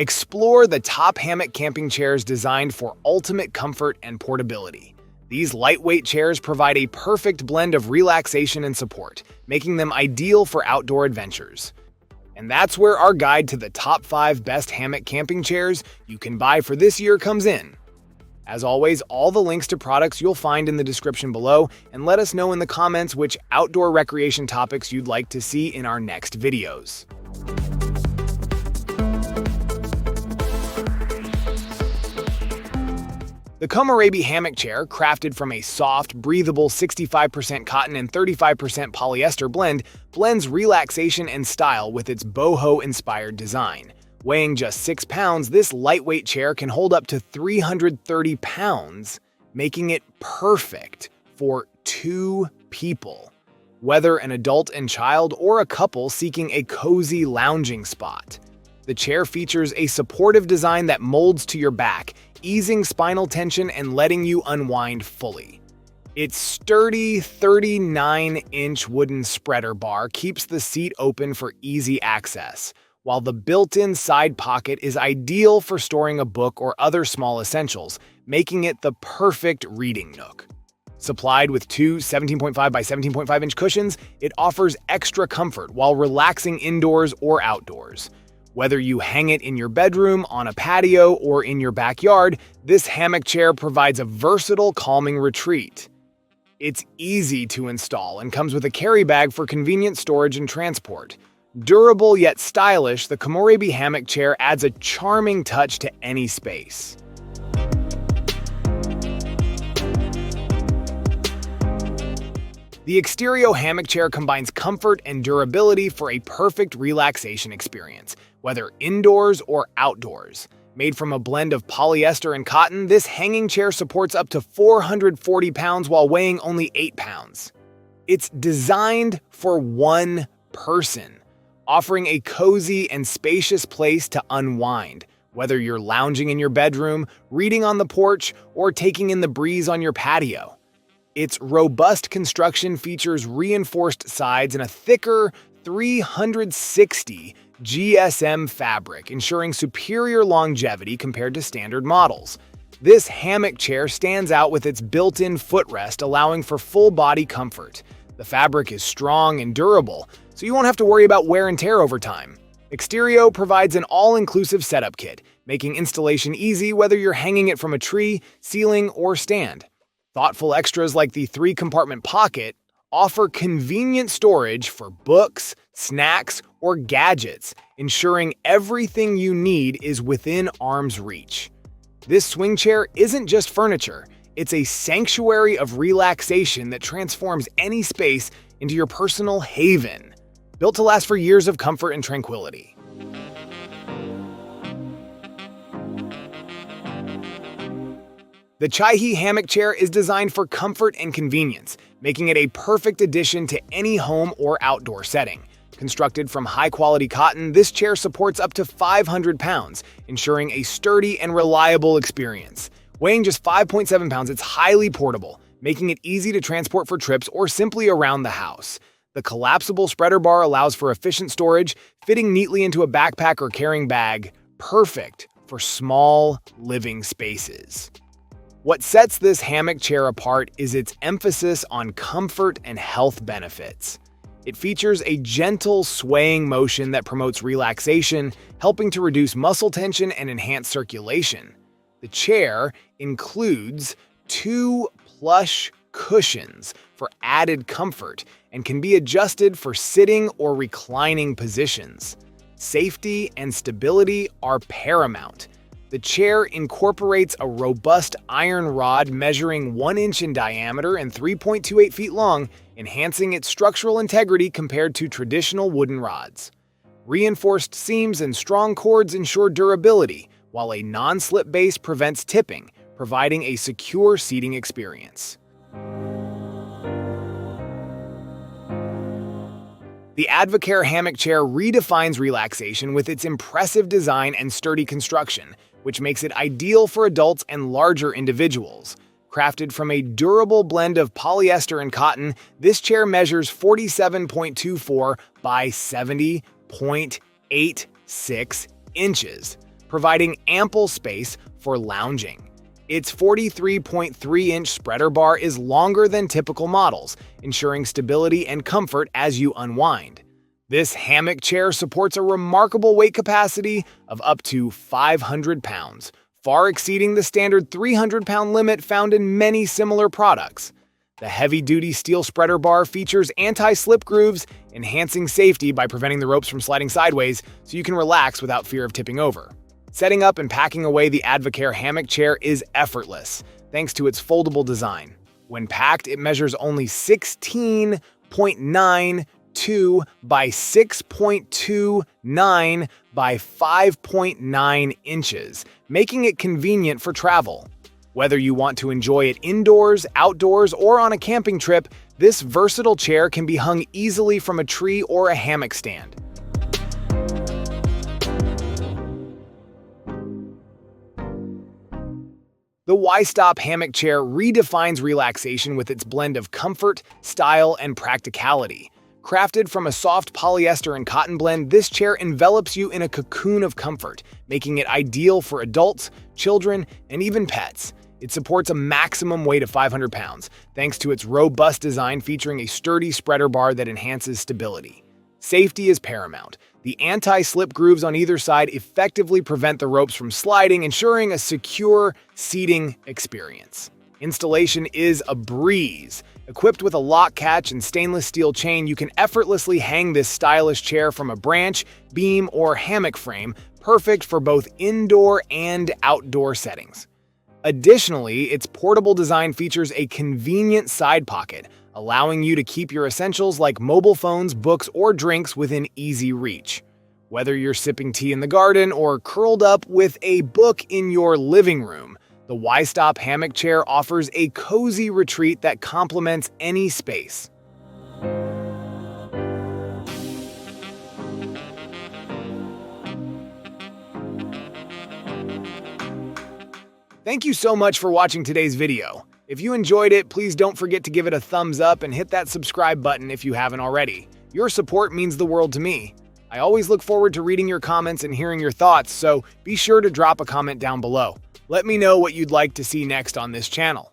Explore the top hammock camping chairs designed for ultimate comfort and portability. These lightweight chairs provide a perfect blend of relaxation and support, making them ideal for outdoor adventures. And that's where our guide to the top 5 best hammock camping chairs you can buy for this year comes in. As always, all the links to products you'll find in the description below, and let us know in the comments which outdoor recreation topics you'd like to see in our next videos. The Komorebi hammock chair, crafted from a soft, breathable 65% cotton and 35% polyester blend, blends relaxation and style with its boho-inspired design. Weighing just 6 pounds, this lightweight chair can hold up to 330 pounds, making it perfect for 2 people. Whether an adult and child or a couple seeking a cozy lounging spot. The chair features a supportive design that molds to your back, easing spinal tension and letting you unwind fully. Its sturdy 39-inch wooden spreader bar keeps the seat open for easy access, while the built-in side pocket is ideal for storing a book or other small essentials, making it the perfect reading nook. Supplied with 2 17.5 by 17.5 inch cushions, it offers extra comfort while relaxing indoors or outdoors. Whether you hang it in your bedroom, on a patio, or in your backyard, this hammock chair provides a versatile, calming retreat. It's easy to install and comes with a carry bag for convenient storage and transport. Durable yet stylish, the Komorebi hammock chair adds a charming touch to any space. The Extirio hammock chair combines comfort and durability for a perfect relaxation experience, whether indoors or outdoors. Made from a blend of polyester and cotton, this hanging chair supports up to 440 pounds while weighing only 8 pounds. It's designed for one person, offering a cozy and spacious place to unwind, whether you're lounging in your bedroom, reading on the porch, or taking in the breeze on your patio. Its robust construction features reinforced sides and a thicker 360 GSM fabric, ensuring superior longevity compared to standard models. This hammock chair stands out with its built-in footrest, allowing for full-body comfort. The fabric is strong and durable, so you won't have to worry about wear and tear over time. Extirio provides an all-inclusive setup kit, making installation easy whether you're hanging it from a tree, ceiling, or stand. Thoughtful extras like the 3-compartment pocket offer convenient storage for books, snacks, or gadgets, ensuring everything you need is within arm's reach. This swing chair isn't just furniture, it's a sanctuary of relaxation that transforms any space into your personal haven, built to last for years of comfort and tranquility. The Chihee hammock chair is designed for comfort and convenience, making it a perfect addition to any home or outdoor setting. Constructed from high-quality cotton, this chair supports up to 500 pounds, ensuring a sturdy and reliable experience. Weighing just 5.7 pounds, it's highly portable, making it easy to transport for trips or simply around the house. The collapsible spreader bar allows for efficient storage, fitting neatly into a backpack or carrying bag, perfect for small living spaces. What sets this hammock chair apart is its emphasis on comfort and health benefits. It features a gentle swaying motion that promotes relaxation, helping to reduce muscle tension and enhance circulation. The chair includes 2 plush cushions for added comfort and can be adjusted for sitting or reclining positions. Safety and stability are paramount. The chair incorporates a robust iron rod measuring 1 inch in diameter and 3.28 feet long, enhancing its structural integrity compared to traditional wooden rods. Reinforced seams and strong cords ensure durability, while a non-slip base prevents tipping, providing a secure seating experience. The Advokair hammock chair redefines relaxation with its impressive design and sturdy construction, which makes it ideal for adults and larger individuals. Crafted from a durable blend of polyester and cotton, this chair measures 47.24 by 70.86 inches, providing ample space for lounging. Its 43.3-inch spreader bar is longer than typical models, ensuring stability and comfort as you unwind. This hammock chair supports a remarkable weight capacity of up to 500 pounds, far exceeding the standard 300-pound limit found in many similar products. The heavy-duty steel spreader bar features anti-slip grooves, enhancing safety by preventing the ropes from sliding sideways so you can relax without fear of tipping over. Setting up and packing away the Advokair hammock chair is effortless, thanks to its foldable design. When packed, it measures only 16.92 by 6.29 by 5.9 inches, making it convenient for travel. Whether you want to enjoy it indoors, outdoors, or on a camping trip, this versatile chair can be hung easily from a tree or a hammock stand. The Y-Stop hammock chair redefines relaxation with its blend of comfort, style, and practicality. Crafted from a soft polyester and cotton blend, this chair envelops you in a cocoon of comfort, making it ideal for adults, children, and even pets. It supports a maximum weight of 500 pounds, thanks to its robust design featuring a sturdy spreader bar that enhances stability. Safety is paramount. The anti-slip grooves on either side effectively prevent the ropes from sliding, ensuring a secure seating experience. Installation is a breeze. Equipped with a lock catch and stainless steel chain, you can effortlessly hang this stylish chair from a branch, beam, or hammock frame, perfect for both indoor and outdoor settings. Additionally, its portable design features a convenient side pocket, allowing you to keep your essentials like mobile phones, books, or drinks within easy reach. Whether you're sipping tea in the garden or curled up with a book in your living room, the Y-Stop hammock chair offers a cozy retreat that complements any space. Thank you so much for watching today's video. If you enjoyed it, please don't forget to give it a thumbs up and hit that subscribe button if you haven't already. Your support means the world to me. I always look forward to reading your comments and hearing your thoughts, so be sure to drop a comment down below. Let me know what you'd like to see next on this channel.